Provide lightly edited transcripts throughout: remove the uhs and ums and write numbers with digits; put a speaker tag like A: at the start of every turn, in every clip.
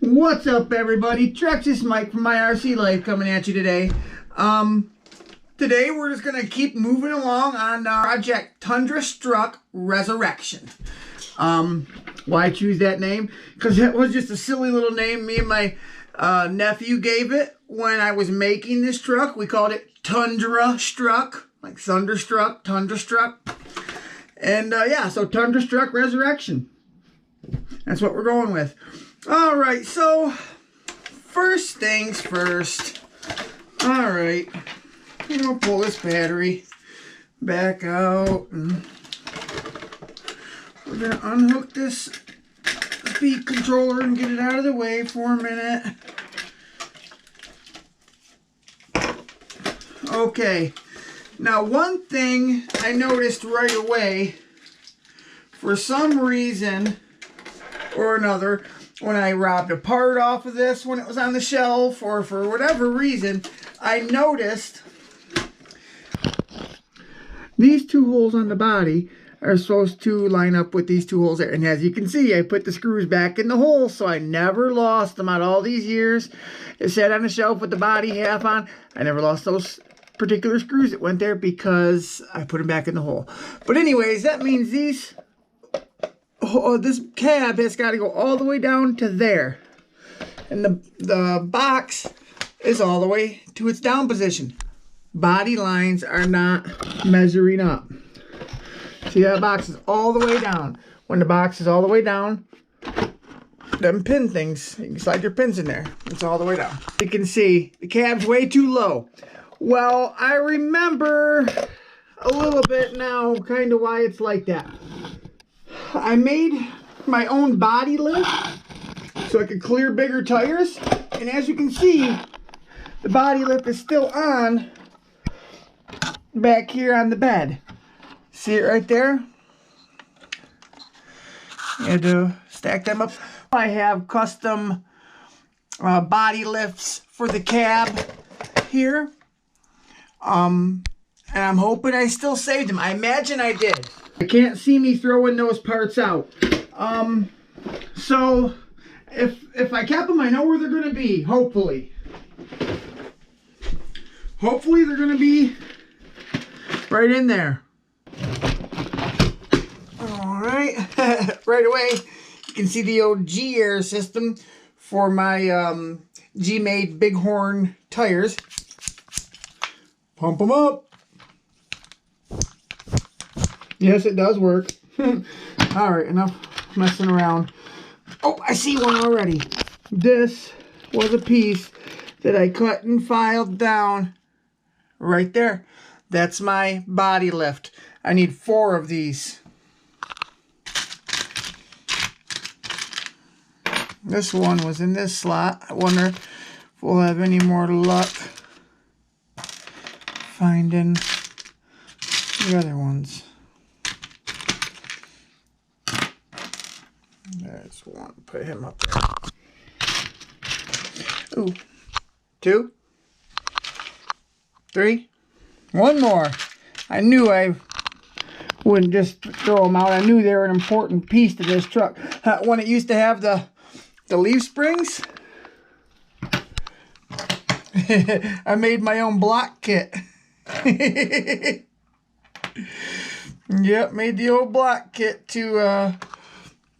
A: What's up, everybody? Trexus Mike from My RC Life coming at you today. Today we're just gonna keep moving along on Project Tundra Struck Resurrection. Why I choose that name? Because it was just a silly little name me and my nephew gave it when I was making this truck. We called it Tundra Struck, like thunderstruck, Tundra Struck. And yeah, so Tundra Struck Resurrection. That's what we're going with. Alright, so first things first. Alright, I'm going to pull this battery back out. And we're going to unhook this speed controller and get it out of the way for a minute. Okay, now one thing I noticed right away, for some reason or another, when I robbed a part off of this when it was on the shelf, or for whatever reason, I noticed these two holes on the body are supposed to line up with these two holes there. And as you can see, I put the screws back in the hole, so I never lost them out all these years. It sat on the shelf with the body half on. I never lost those particular screws that went there because I put them back in the hole. But anyways, that means these... Oh, this cab has got to go all the way down to there. And the box is all the way to its down position. Body lines are not measuring up. See, that box is all the way down. When the box is all the way down, them pin things, you can slide your pins in there. It's all the way down. You can see the cab's way too low. Well, I remember a little bit now kind of why it's like that. I made my own body lift so I could clear bigger tires, and as you can see, the body lift is still on back here on the bed. See it right there? You had to stack them up. I have custom body lifts for the cab here, and I'm hoping I still saved them. I imagine I did. I can't see me throwing those parts out. So if I kept them, I know where they're going to be, hopefully. Hopefully they're going to be right in there. Alright, right away you can see the old G-Air system for my G-Made Bighorn tires. Pump them up. Yes, it does work. Alright, enough messing around. Oh, I see one already. This was a piece that I cut and filed down right there. That's my body lift. I need 4 of these. This one was in this slot. I wonder if we'll have any more luck finding the other ones. There's one. Put him up there. Ooh. 2. 3. One more. I knew I wouldn't just throw them out. I knew they were an important piece to this truck. When it used to have the leaf springs, I made my own block kit. Yep, made the old block kit to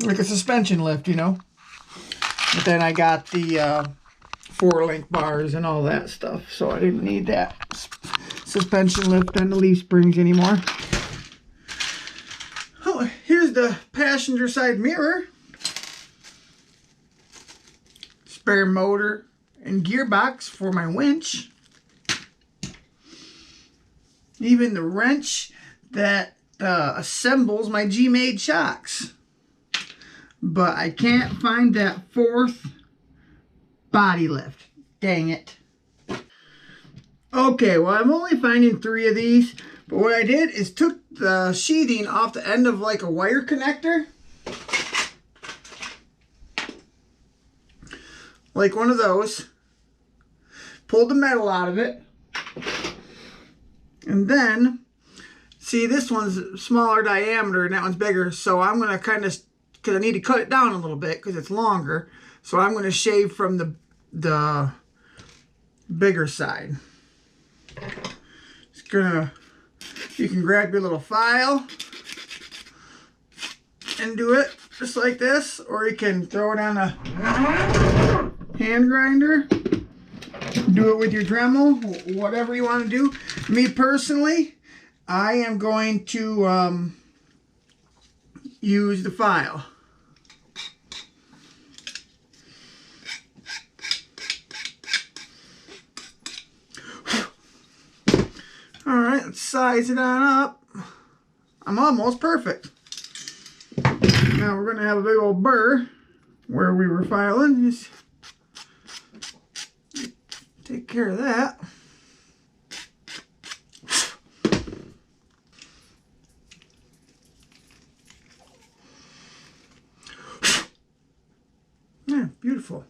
A: like a suspension lift, you know. But then I got the 4-link bars and all that stuff, so I didn't need that suspension lift on the leaf springs anymore. Oh, here's the passenger side mirror. Spare motor and gearbox for my winch. Even the wrench that assembles my G-Made shocks. But I can't find that 4th body lift. Dang it. Okay, well, I'm only finding 3 of these. But what I did is took the sheathing off the end of like a wire connector. Like one of those. Pulled the metal out of it. And then, see, this one's smaller diameter and that one's bigger. So I'm going to kind of because I need to cut it down a little bit because it's longer. So I'm going to shave from the bigger side. Just gonna, you can grab your little file and do it just like this, or you can throw it on a hand grinder. Do it with your Dremel, whatever you want to do. Me personally, I am going to use the file. Alright, let's size it on up. I'm almost perfect. Now we're going to have a big old burr where we were filing. Just take care of that. Yeah, beautiful.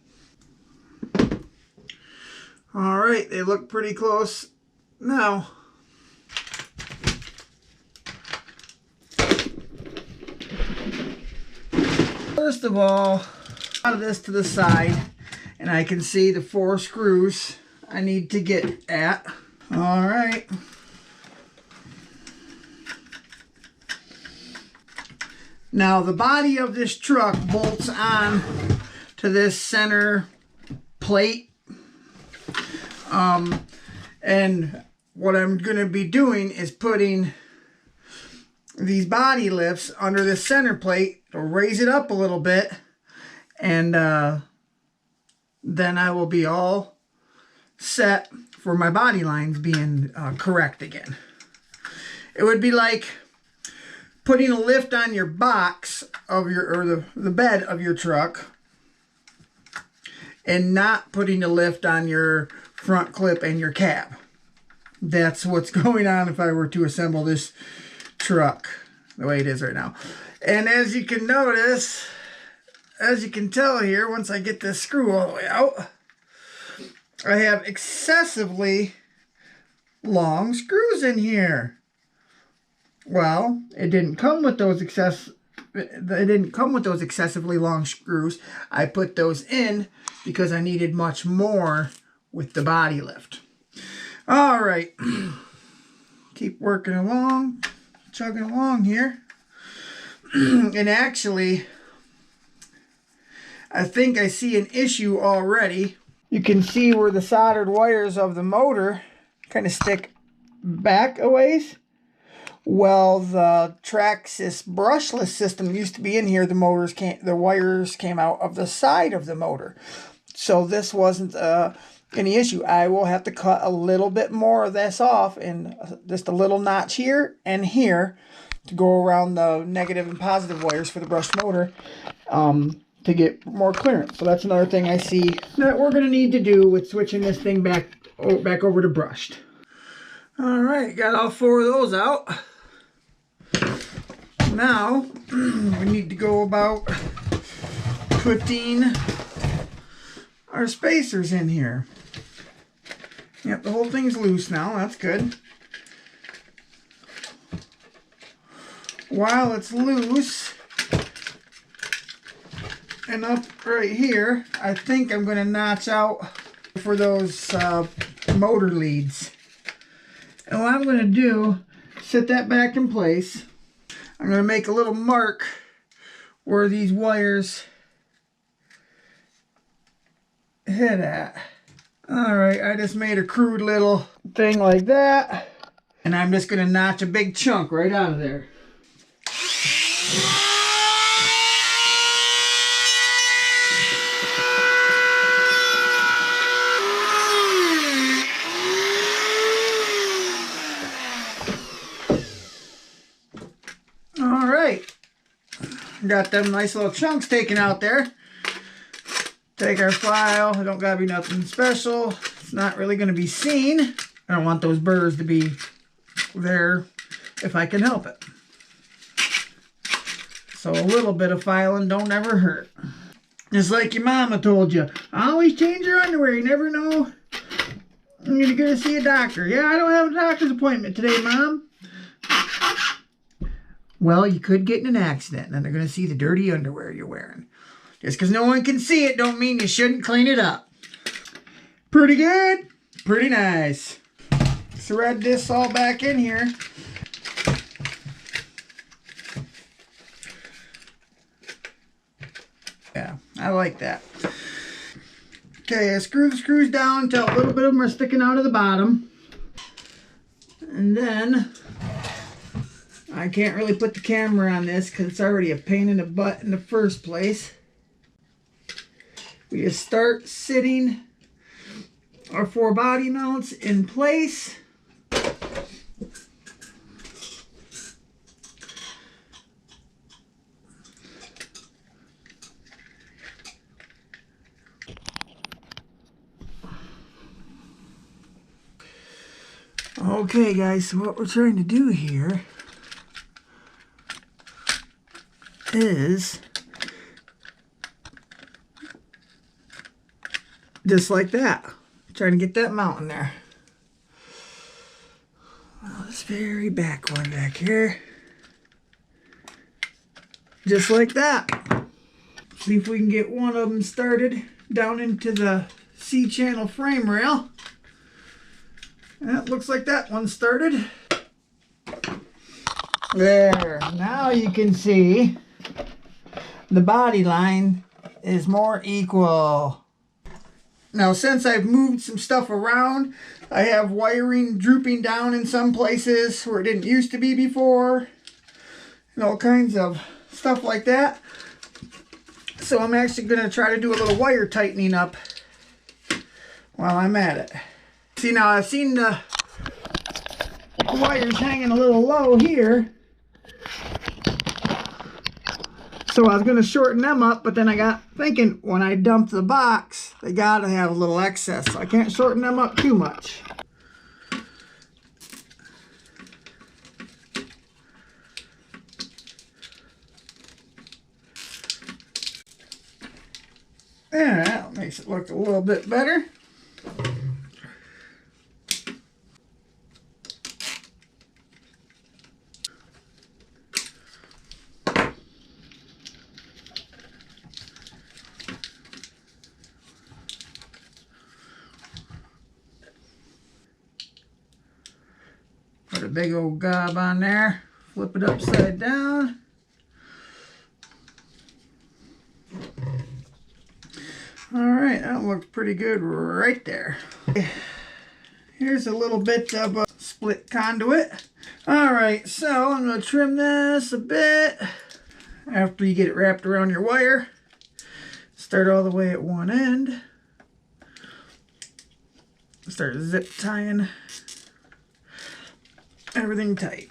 A: Alright, they look pretty close now. First of all, out of this to the side, and I can see the 4 screws I need to get at. All right. Now the body of this truck bolts on to this center plate. And what I'm going to be doing is putting these body lifts under the center plate to raise it up a little bit, and then I will be all set for my body lines being correct again. It would be like putting a lift on your box of your, or the bed of your truck, and not putting a lift on your front clip and your cab. That's what's going on if I were to assemble this truck the way it is right now. And as you can notice, as you can tell here, once I get this screw all the way out, I have excessively long screws in here. Well, it didn't come with those excessively long screws. I put those in because I needed much more with the body lift. All right, keep working along, chugging along here. And actually, I think I see an issue already. You can see where the soldered wires of the motor kind of stick back a ways. Well, the Traxxas brushless system used to be in here. The wires came out of the side of the motor. So this wasn't any issue. I will have to cut a little bit more of this off, and just a little notch here and here to go around the negative and positive wires for the brushed motor to get more clearance. So that's another thing I see that we're going to need to do with switching this thing back over to brushed. All right, got all 4 of those out. Now we need to go about putting our spacers in here. Yep, the whole thing's loose now. That's good. While it's loose and up right here, I think I'm going to notch out for those motor leads. And what I'm going to do, set that back in place. I'm going to make a little mark where these wires hit at. Alright, I just made a crude little thing like that. And I'm just going to notch a big chunk right out of there. Alright, got them nice little chunks taken out there. Take our file. It don't gotta be nothing special. It's not really gonna be seen. I don't want those burrs to be there if I can help it. So a little bit of filing don't ever hurt. Just like your mama told you, always change your underwear. You never know when you're gonna see a doctor. Yeah, I don't have a doctor's appointment today, Mom. well, you could get in an accident, and then they're going to see the dirty underwear you're wearing. Just because no one can see it don't mean you shouldn't clean it up. Pretty good. Pretty nice. Thread this all back in here. Yeah, I like that. Okay, I screw the screws down until a little bit of them are sticking out of the bottom. And then I can't really put the camera on this because it's already a pain in the butt in the first place. We just start sitting our 4 body mounts in place. Okay guys, so what we're trying to do here is just like that. Trying to get that mount in there. Well, this very back one back here. Just like that. See if we can get one of them started down into the C-channel frame rail. That looks like that one started. There. Now you can see the body line is more equal. Now, since I've moved some stuff around, I have wiring drooping down in some places where it didn't used to be before. And all kinds of stuff like that. So I'm actually going to try to do a little wire tightening up while I'm at it. See, now I've seen the wires hanging a little low here. So I was going to shorten them up, but then I got thinking when I dump the box, they got to have a little excess. So I can't shorten them up too much. Yeah, that makes it look a little bit better. Put a big old gob on there, flip it upside down. Alright, that looks pretty good right there. Here's a little bit of a split conduit. Alright, so I'm going to trim this a bit. After you get it wrapped around your wire, start all the way at one end. Start zip tying everything tight.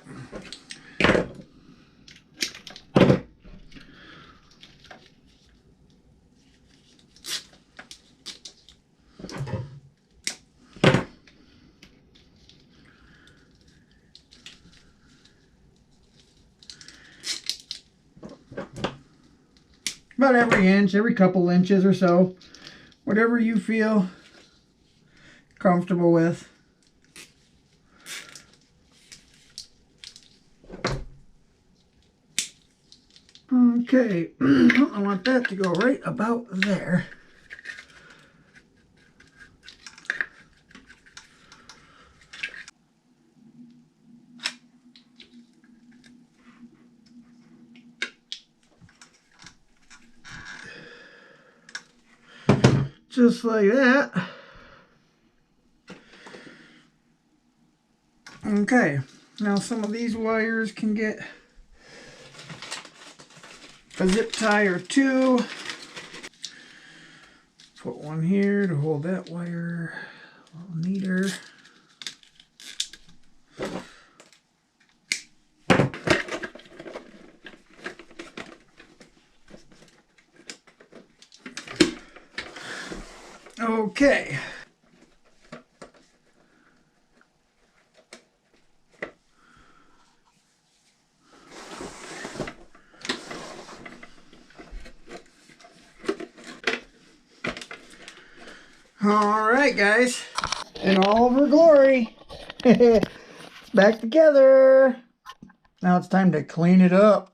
A: About every inch, every couple inches or so, whatever you feel comfortable with. Okay, I want that to go right about there. Just like that. Okay, now some of these wires can get a zip tie or two. Put one here to hold that wire a little neater. Okay. All right, guys, in all of her glory, it's back together. Now it's time to clean it up.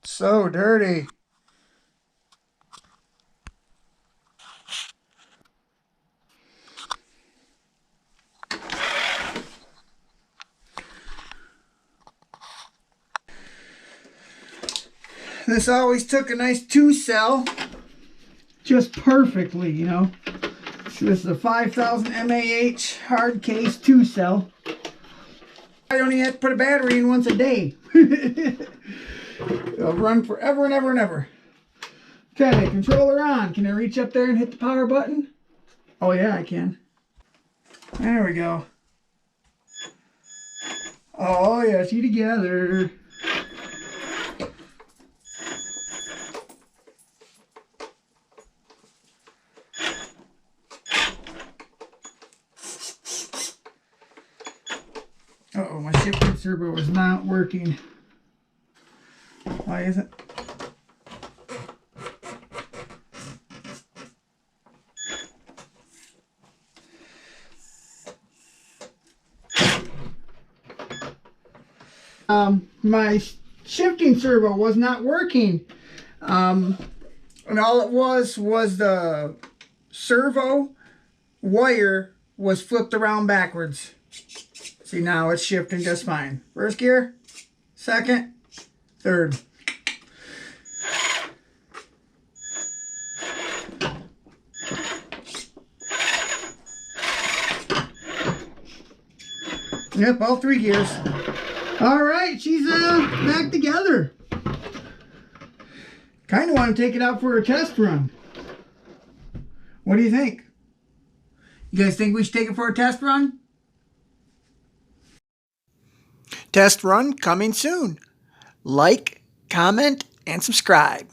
A: So dirty. This always took a nice 2-cell. Just perfectly, you know. So this is a 5000 mAh hard case 2-cell. I only have to put a battery in once a day. It'll run forever and ever and ever. Okay, controller on. Can I reach up there and hit the power button? Oh yeah, I can. There we go. Oh yeah, see together. Uh-oh, my shifting servo is not working. Why isn't? My shifting servo was not working. And all it was the servo wire was flipped around backwards. See, now it's shifting just fine. First gear, second, third. Yep, all 3 gears. All right, she's back together. Kind of want to take it out for a test run. What do you think? You guys think we should take it for a test run? Test run coming soon. Like, comment, and subscribe.